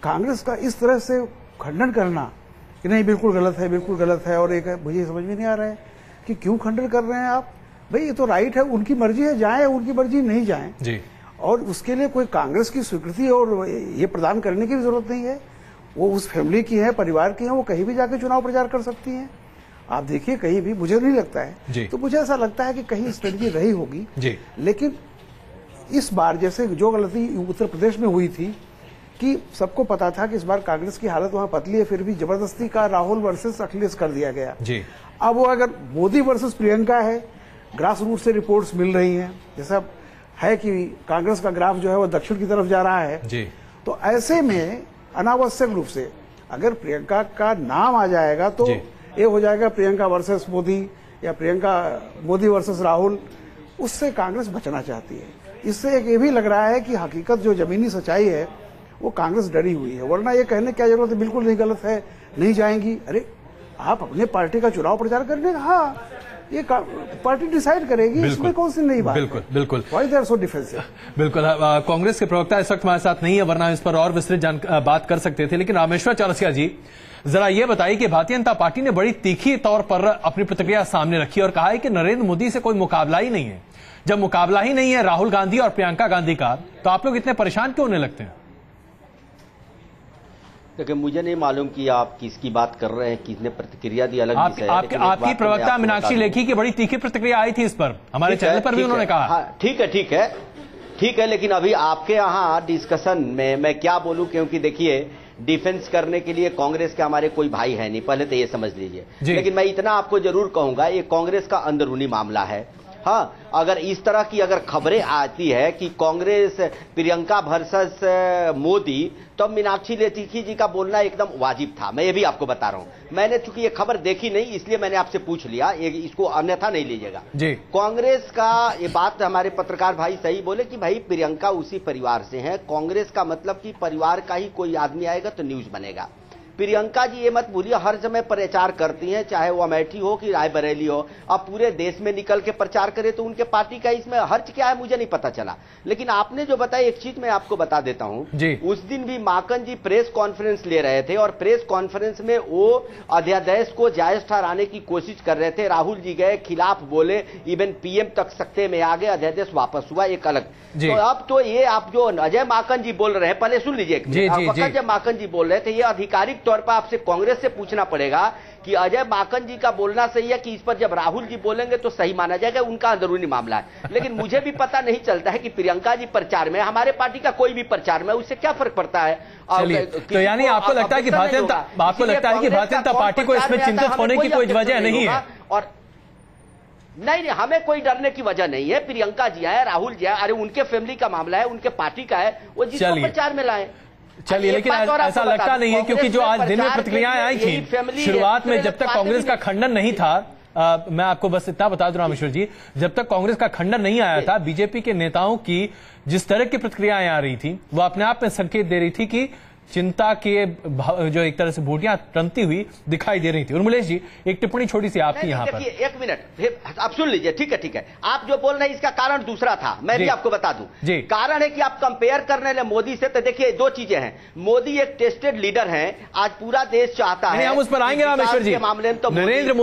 कांग्रेस का इस तरह से खंडन करना कि नहीं बिल्कुल गलत है, और एक मुझे समझ में नहीं आ रहा है कि क्यों खंडन कर रहे हैं आप। भाई ये तो राइट है, उनकी मर्जी है, जाए, उनकी मर्जी नहीं जाए जी। और उसके लिए कोई कांग्रेस की स्वीकृति और ये प्रदान करने की भी जरूरत नहीं है। वो उस फैमिली की है, परिवार की है, वो कहीं भी जाके चुनाव प्रचार कर सकती हैं। आप देखिए कहीं भी, मुझे नहीं लगता है, तो मुझे ऐसा लगता है कि कहीं स्ट्रेटजी रही होगी जी। लेकिन इस बार जैसे जो गलती उत्तर प्रदेश में हुई थी कि सबको पता था कि इस बार कांग्रेस की हालत वहां पतली है, फिर भी जबरदस्ती का राहुल वर्सेस अखिलेश कर दिया गया जी। अब वो अगर मोदी वर्सेस प्रियंका है, ग्रास रूट से रिपोर्ट्स मिल रही हैं, जैसा है कि कांग्रेस का ग्राफ जो है वो दक्षिण की तरफ जा रहा है जी। तो ऐसे में अनावश्यक रूप से अगर प्रियंका का नाम आ जाएगा तो ये हो जाएगा प्रियंका वर्सेस मोदी या प्रियंका मोदी वर्सेस राहुल। उससे कांग्रेस बचना चाहती है। इससे एक ये भी लग रहा है कि हकीकत जो जमीनी सच्चाई है वो कांग्रेस डरी हुई है, वरना ये कहने की क्या जरूरत है, बिल्कुल नहीं गलत है, नहीं जाएंगी। अरे आप अपने पार्टी का चुनाव प्रचार करने, हाँ ये पार्टी डिसाइड करेगी, इसमें कौन सी नई बात। बिल्कुल बिल्कुल, why they are so defensive. बिल्कुल, कांग्रेस के प्रवक्ता इस वक्त हमारे साथ नहीं है, वरना इस पर और विस्तृत बात कर सकते थे। लेकिन रामेश्वर चौरसिया जी, जरा ये बताइए कि भारतीय जनता पार्टी ने बड़ी तीखी तौर पर अपनी प्रतिक्रिया सामने रखी और कहा है कि नरेंद्र मोदी से कोई मुकाबला ही नहीं है। जब मुकाबला ही नहीं है राहुल गांधी और प्रियंका गांधी का, तो आप लोग इतने परेशान क्यों होने लगते हैं? देखिए, मुझे नहीं मालूम कि आप किसकी बात कर रहे हैं, किसने प्रतिक्रिया दी, अलग विषय है। आपकी प्रवक्ता मीनाक्षी लेखी की बड़ी तीखी प्रतिक्रिया आई थी इस पर, हमारे चैनल पर भी उन्होंने कहा। हाँ, ठीक है, लेकिन अभी आपके यहाँ डिस्कशन में मैं क्या बोलूं, क्योंकि देखिए डिफेंस करने के लिए कांग्रेस के हमारे कोई भाई है नहीं, पहले तो ये समझ लीजिए। लेकिन मैं इतना आपको जरूर कहूंगा, ये कांग्रेस का अंदरूनी मामला है। हाँ, अगर इस तरह की अगर खबरें आती है कि कांग्रेस प्रियंका वर्सेस मोदी, तो मीनाक्षी लेखी जी का बोलना एकदम वाजिब था। मैं ये भी आपको बता रहा हूं, मैंने चूंकि ये खबर देखी नहीं इसलिए मैंने आपसे पूछ लिया, इसको अन्यथा नहीं लीजिएगा जी। कांग्रेस का ये बात हमारे पत्रकार भाई सही बोले कि भाई प्रियंका उसी परिवार से है। कांग्रेस का मतलब कि परिवार का ही कोई आदमी आएगा तो न्यूज बनेगा। प्रियंका जी ये मत भूलिए, हर समय प्रचार करती हैं, चाहे वो अमेठी हो कि रायबरेली हो। अब पूरे देश में निकल के प्रचार करे तो उनके पार्टी का इसमें हर्ज क्या है मुझे नहीं पता चला। लेकिन आपने जो बताया, एक चीज मैं आपको बता देता हूं, उस दिन भी माकन जी प्रेस कॉन्फ्रेंस ले रहे थे और प्रेस कॉन्फ्रेंस में वो अध्यादेश को जायज ठहराने की कोशिश कर रहे थे। राहुल जी गए, खिलाफ बोले, इवन पीएम तक सत्ते में आ गए, अध्यादेश वापस हुआ, एक अलग। तो अब तो ये आप जो अजय माकन जी बोल रहे हैं, पहले सुन लीजिए, अजय माकन जी बोल रहे थे, ये आधिकारिक तौर पर आपसे कांग्रेस से पूछना पड़ेगा कि अजय माकन जी का बोलना सही है कि इस पर जब राहुल जी बोलेंगे तो सही माना जाएगा, उनका अंदरूनी मामला है। लेकिन मुझे भी पता नहीं चलता है कि प्रियंका जी प्रचार में, हमारे पार्टी का कोई भी प्रचार में, उससे क्या फर्क पड़ता है। तो यानी आपको लगता है कि भारतीय जनता पार्टी को इसमें चिंतित होने की कोई वजह नहीं है? और नहीं, हमें कोई डरने की वजह नहीं है। प्रियंका जी आए, राहुल जी आए, अरे उनके फैमिली का मामला है, उनके पार्टी का है, वो जिसको प्रचार में लाए। चलिए, लेकिन ऐसा लगता नहीं है, क्योंकि जो आज दिन में प्रतिक्रियाएं आई थी शुरुआत में, जब तक कांग्रेस का खंडन नहीं था, मैं आपको बस इतना बता दूं रामेश्वर जी, जब तक कांग्रेस का खंडन नहीं आया था, बीजेपी के नेताओं की जिस तरह की प्रतिक्रियाएं आ रही थी वो अपने आप में संकेत दे रही थी कि चिंता के जो एक तरह से बूटियां तनती हुई दिखाई दे रही थी। उर्मिलेश जी, एक टिप्पणी छोटी सी आपकी यहाँ पर। एक मिनट आप सुन लीजिए, ठीक है, आप जो बोल रहे हैं इसका कारण दूसरा था, मैं भी आपको बता दूं। कारण है कि आप कंपेयर करने लगे मोदी से, तो देखिए दो चीजें हैं। मोदी एक टेस्टेड लीडर हैं, आज पूरा देश चाहता है। हम उस पर आएंगे रामेश्वर जी। मामले में तो नरेंद्र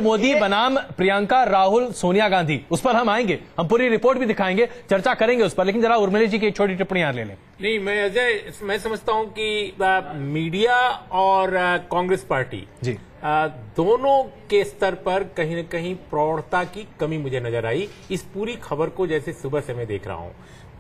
मोदी बनाम प्रियंका, राहुल, सोनिया गांधी, उस पर हम आएंगे, हम पूरी रिपोर्ट भी दिखाएंगे, चर्चा करेंगे उस पर। लेकिन जरा उर्मिलेश जी की एक छोटी टिप्पणी यहाँ ले लें। नहीं, मैं समझता हूं कि मीडिया और कांग्रेस पार्टी जी दोनों के स्तर पर कहीं न कहीं प्रौढ़ता की कमी मुझे नजर आई इस पूरी खबर को, जैसे सुबह से मैं देख रहा हूं।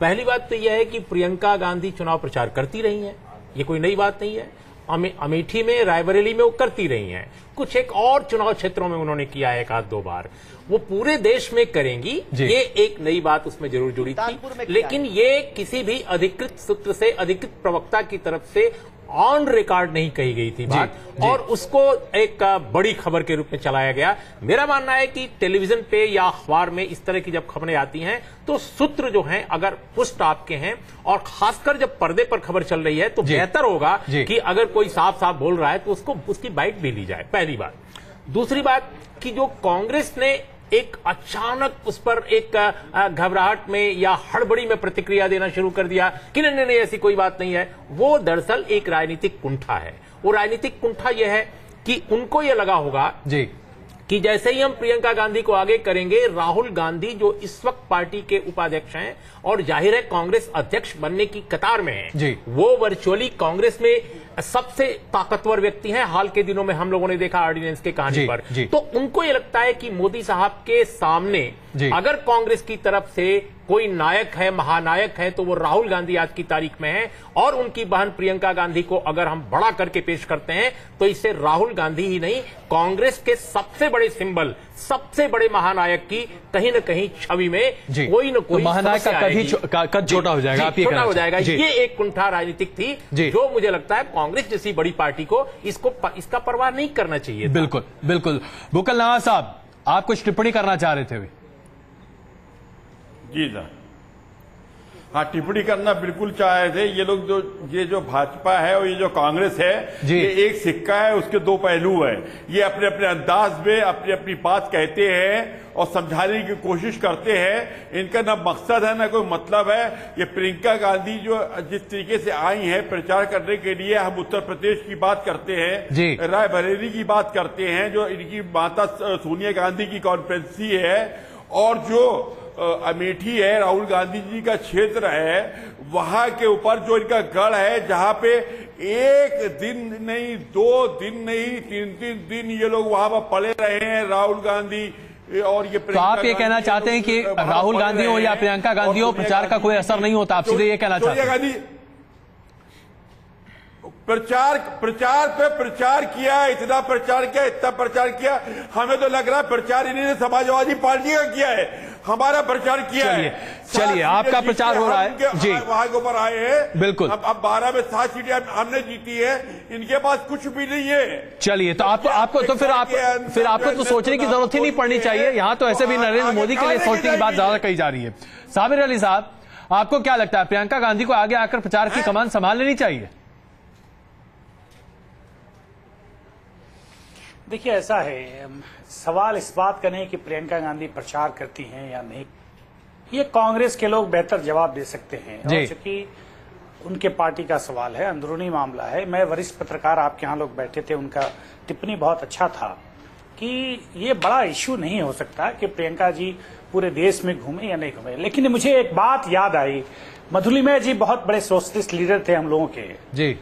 पहली बात तो यह है कि प्रियंका गांधी चुनाव प्रचार करती रही हैं, ये कोई नई बात नहीं है। अमेठी में, रायबरेली में वो करती रही हैं, कुछ एक और चुनाव क्षेत्रों में उन्होंने किया है एक आध दो बार, वो पूरे देश में करेंगी, ये एक नई बात उसमें जरूर जुड़ी थी। लेकिन ये किसी भी अधिकृत सूत्र से, अधिकृत प्रवक्ता की तरफ से ऑन रिकॉर्ड नहीं कही गई थी बात, और उसको एक बड़ी खबर के रूप में चलाया गया। मेरा मानना है कि टेलीविजन पे या अखबार में इस तरह की जब खबरें आती हैं तो सूत्र जो हैं अगर पुष्ट आपके हैं, और खासकर जब पर्दे पर खबर चल रही है, तो बेहतर होगा कि अगर कोई साफ साफ बोल रहा है तो उसको उसकी बाइट भी ली जाए, पहली बात। दूसरी बात कि जो कांग्रेस ने एक अचानक उस पर एक घबराहट में या हड़बड़ी में प्रतिक्रिया देना शुरू कर दिया कि नहीं नहीं ऐसी कोई बात नहीं है, वो दरअसल एक राजनीतिक कुंठा है। वो राजनीतिक कुंठा यह है कि उनको यह लगा होगा जी कि जैसे ही हम प्रियंका गांधी को आगे करेंगे, राहुल गांधी जो इस वक्त पार्टी के उपाध्यक्ष हैं और जाहिर है कांग्रेस अध्यक्ष बनने की कतार में हैं, वो वर्चुअली कांग्रेस में सबसे ताकतवर व्यक्ति हैं। हाल के दिनों में हम लोगों ने देखा ऑर्डिनेंस के कहानी पर, तो उनको यह लगता है कि मोदी साहब के सामने अगर कांग्रेस की तरफ से कोई नायक है, महानायक है, तो वो राहुल गांधी आज की तारीख में है। और उनकी बहन प्रियंका गांधी को अगर हम बड़ा करके पेश करते हैं तो इससे राहुल गांधी ही नहीं, कांग्रेस के सबसे बड़े सिंबल, सबसे बड़े महानायक की कहीं न कहीं छवि में कोई न कोई महानायक का कद छोटा हो जाएगा, छोटा हो जाएगा। ये एक कुंठा राजनीतिक थी जो मुझे लगता है कांग्रेस जैसी बड़ी पार्टी को इसका परवाह नहीं करना चाहिए। बिल्कुल बिल्कुल। बुकल नवाज साहब, आप कुछ टिप्पणी करना चाह रहे थे अभी? जी सर, हाँ, टिप्पणी करना बिल्कुल चाह रहे थे। ये लोग ये जो भाजपा है और ये जो कांग्रेस है, ये एक सिक्का है, उसके दो पहलू है। ये अपने अपने अंदाज में अपनी अपनी बात कहते हैं और समझाने की कोशिश करते हैं। इनका ना मकसद है ना कोई मतलब है। ये प्रियंका गांधी जो जिस तरीके से आई है प्रचार करने के लिए, हम उत्तर प्रदेश की बात करते हैं, रायबरेली की बात करते हैं, जो इनकी माता सोनिया गांधी की कॉन्फ्रेंसी है, और जो अमेठी है राहुल गांधी जी का क्षेत्र है, वहां के ऊपर जो इनका गढ़ है, जहां पे एक दिन नहीं, 2 दिन नहीं, 3-3 दिन ये लोग वहां पर पड़े रहे हैं, राहुल गांधी और ये। तो आप ये कहना चाहते हैं कि राहुल गांधी हो या प्रियंका गांधी हो, प्रचार का कोई असर नहीं होता? आप सीधे ये कहना चाहते हैं? प्रचार पे प्रचार किया, इतना प्रचार किया, इतना प्रचार किया, हमें तो लग रहा है प्रचार इन्होंने समाजवादी पार्टी का किया है, हमारा प्रचार किया है। चलिए, आपका प्रचार हो रहा है जी, वहां के ऊपर आए हैं। बिल्कुल। अब 12 में 7 सीटें हमने जीती है, इनके पास कुछ भी नहीं है। चलिए, तो आपको तो फिर आपको तो सोचने की जरूरत ही नहीं पड़नी चाहिए। यहाँ तो ऐसे भी नरेंद्र मोदी के लिए सोचने की बात ज्यादा कही जा रही है। साबिर अली साहब, आपको क्या लगता है, प्रियंका गांधी को आगे आकर प्रचार की कमान संभाल लेनी चाहिए? देखिए, ऐसा है, सवाल इस बात का नहीं कि प्रियंका गांधी प्रचार करती हैं या नहीं, ये कांग्रेस के लोग बेहतर जवाब दे सकते हैं, और चूंकि उनके पार्टी का सवाल है, अंदरूनी मामला है। मैं वरिष्ठ पत्रकार आपके यहाँ लोग बैठे थे, उनका टिप्पणी बहुत अच्छा था कि ये बड़ा इश्यू नहीं हो सकता कि प्रियंका जी पूरे देश में घूमे या नहीं घूमे। लेकिन मुझे एक बात याद आई, मधुलिमा जी बहुत बड़े सोशलिस्ट लीडर थे हम लोगों के जी।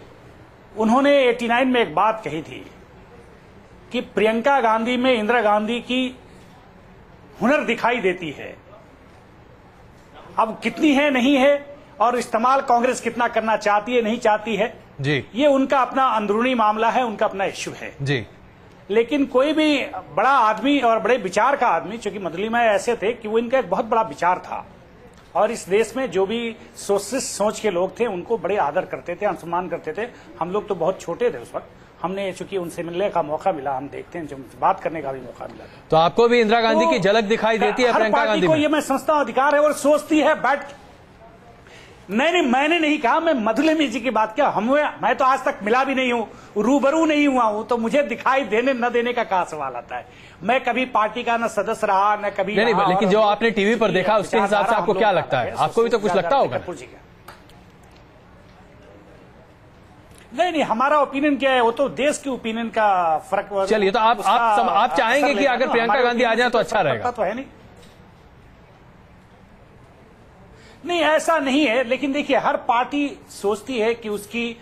उन्होंने 89 में एक बात कही थी कि प्रियंका गांधी में इंदिरा गांधी की हुनर दिखाई देती है। अब कितनी है नहीं है, और इस्तेमाल कांग्रेस कितना करना चाहती है नहीं चाहती है जी, ये उनका अपना अंदरूनी मामला है, उनका अपना इश्यू है जी। लेकिन कोई भी बड़ा आदमी और बड़े विचार का आदमी, चूंकि मधुलिमा ऐसे थे कि वो इनका एक बहुत बड़ा विचार था, और इस देश में जो भी सोशलिस्ट सोच के लोग थे उनको बड़े आदर करते थे, सम्मान करते थे। हम लोग तो बहुत छोटे थे उस वक्त, हमने चूंकि उनसे मिलने का मौका मिला, हम देखते हैं, जो बात करने का भी मौका मिला। तो आपको भी इंदिरा गांधी की झलक दिखाई देती है प्रियंका गांधी को? ये मैं समझता हूं अधिकार है, और सोचती है बैठ। नहीं, मैंने नहीं कहा, मैं मधुलिमा जी की बात किया। मैं तो आज तक मिला भी नहीं हूं, रूबरू नहीं हुआ हूं, तो मुझे दिखाई देने न देने का कहा सवाल आता है। मैं कभी पार्टी का न सदस्य रहा न कभी नहीं, लेकिन जो आपने टीवी पर देखा उसके हिसाब से आपको क्या लगता है? आपको भी तो कुछ लगता होगा। नहीं, हमारा ओपिनियन क्या है, वो तो देश की ओपिनियन का फर्क। चलिए, तो आप चाहेंगे कि अगर प्रियंका गांधी आ जाए तो अच्छा रहेगा? तो है नहीं, ऐसा नहीं है। लेकिन देखिए, हर पार्टी सोचती है कि उसकी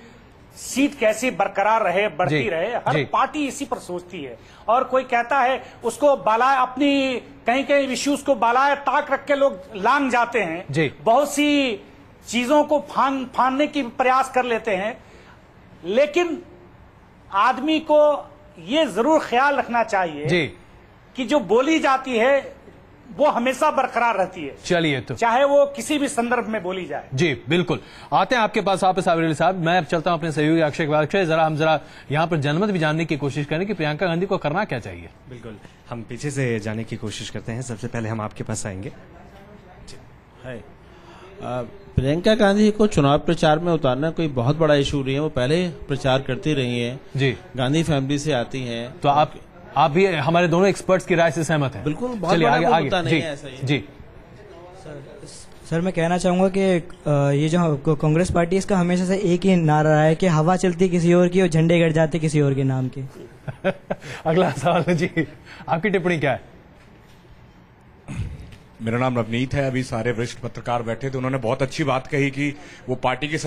सीट कैसे बरकरार रहे, बढ़ती रहे। हर पार्टी इसी पर सोचती है, और कोई कहता है उसको बालाए, अपनी कहीं इश्यूज को बालाए ताक रख के लोग लांग जाते हैं, बहुत सी चीजों को फानने की प्रयास कर लेते हैं। लेकिन आदमी को ये जरूर ख्याल रखना चाहिए कि जो बोली जाती है वो हमेशा बरकरार रहती है। चलिए, तो चाहे वो किसी भी संदर्भ में बोली जाए। जी बिल्कुल। आते हैं आपके पास वापस साबिर अली साहब। मैं अब चलता हूं अपने सहयोगी अक्षय। जरा यहाँ पर जनमत भी जानने की कोशिश करें कि प्रियंका गांधी को करना क्या चाहिए। बिल्कुल, हम पीछे से जाने की कोशिश करते हैं। सबसे पहले हम आपके पास आएंगे। प्रियंका गांधी को चुनाव प्रचार में उतारना कोई बहुत बड़ा इशू नहीं है, वो पहले प्रचार करती रही हैं जी, गांधी फैमिली से आती हैं। तो आप भी हमारे दोनों एक्सपर्ट्स की राय से सहमत हैं? बिल्कुल, बहुत चलिए बड़ा आगे मुद्दा नहीं जी है ऐसा ये। जी सर मैं कहना चाहूंगा कि ये जो कांग्रेस पार्टी है, इसका हमेशा से एक ही नारा रहा है कि हवा चलती किसी और की और झंडे गड़ जाते किसी और के नाम के। अगला सवाल है जी, आपकी टिप्पणी क्या है? मेरा नाम नवनीत है। अभी सारे वरिष्ठ पत्रकार बैठे थे, उन्होंने बहुत अच्छी बात कही कि वो पार्टी की